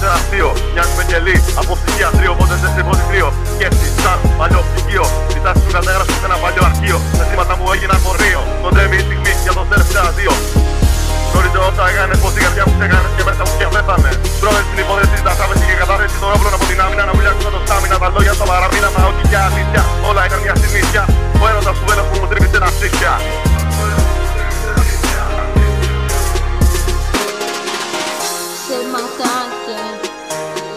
ένα αστείο. Μοιάζουμε γελί από ψυχιατρίο, οπότε σε στριβώνει κρύο. Σκέψη σαν παλιό πτυχίο. Οι τάσεις σου κατέγραψαν σε ένα παλιό αρχείο. Τα σήματα μου έγιναν μορίο. Κοντεύει η στιγμή για το τελευταίο αδείο. Γνωρίζω όσα έκανες, πως η καρδιά μου ξέκανες και μέσα μου και πέθανε. Τρώες την υπόθεση, τα θάβεση και κατάθεση των όπλων από την άμυνα. Να βουλιάξουμε το στάμινα, τα λόγια στο παραμείναμα. Ό,τι και αλήθεια, όλα ήταν μια συνήθεια. Ο έρωτας του βέλος που μου τρίβησε ένα ψύχια. Ψέματάκια,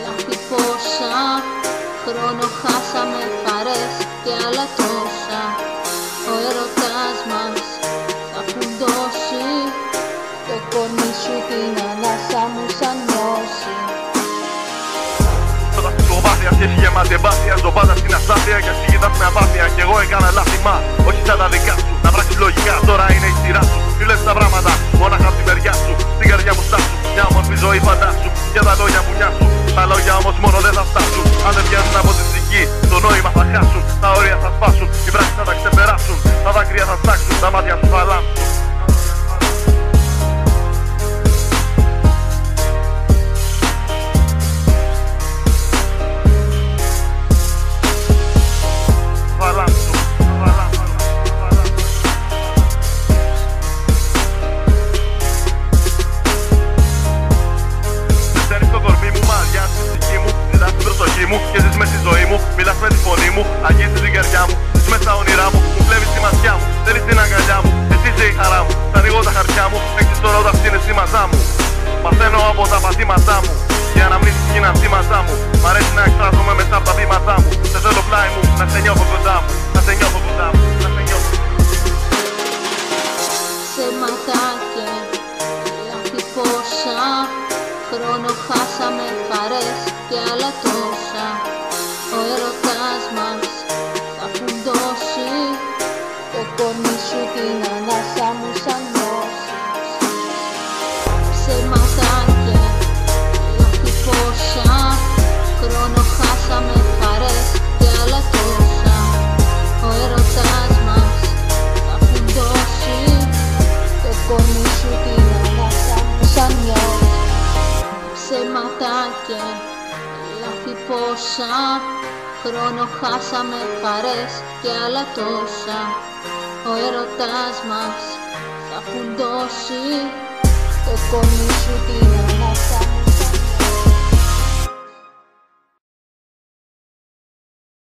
λάθη πόσα. Χρόνο χάσαμε, χαρές και άλλα τόσα. Ο έρωτας μας θα φουντώσει. Το κορμί σου την ανάσα μου σαν νόση. Όταν στην κομμάτια σχέση γεμάτη εμπάθεια. Ζω πάντα στην αστάθεια και εσύ κοιτάς με απάθεια. Κι εγώ έκανα λάθημα, όχι σαν τα δικά σου. Να πράξεις λογικά, τώρα είναι η σειρά σου. Μη λες τα πράγματα, μόναχα από τη μεριά σου. Στην καρδιά μου στάσου, μια όμορφη ζωή φαντάσου. Και τα λόγια μου νοιάσου, τα λόγια όμως μόνο δεν θα φτάσουν. Αν δεν βγαίνουν από τη ψυχή, το νόημα θα χάσουν. Τα όρια θα σπάσουν, οι πράξεις θα τα ξεπεράσουν. Τα δάκρυα θα στάξουν, τα μάτια σου θα λάμψουν. Και ζεις μες στη ζωή μου, μιλάς με τη φωνή μου. Αγγίζεις την καρδιά μου, ζεις μες στα όνειρά μου. Μου βλέπεις τη ματιά μου, θέλεις την αγκαλιά μου. Εσύ είσαι η χαρά μου, θα ανοίγω τα χαρτιά μου. Έχεις τώρα όταν είναι εσύ μαζά μου. Μαθαίνω από τα παθήματά μου. Οι αναμνήσεις γίναν θύματά μου. Μ' αρέσει να εκφράζομαι μέσα από τα βήματά μου. Σε θέλω πλάι μου, να σε νιώθω κοντά μου. Να σε νιώθω κοντά μου, να σε νιώθω. Ψέματάκια, λάθη πόσα. Χρόνο χάσαμε, χαρές και άλλα τόσα. Ο έρωτας μας θα φουντώσει. Το κορμί σου την ανάσα μου σαν νόση. Ψέματάκια, λάθη πόσα. Χρόνο χάσαμε, χαρές και άλλα τόσα. Ο έρωτας μας θα φουντώσει. Το κορμί σου την ανάσα μου σαν νόση. Ψέματάκια, λάθη πόσα. Χρόνο χάσαμε, χαρές και άλλα τόσα. Ο έρωτας μας θα φουντώσει. Το κορμί σου την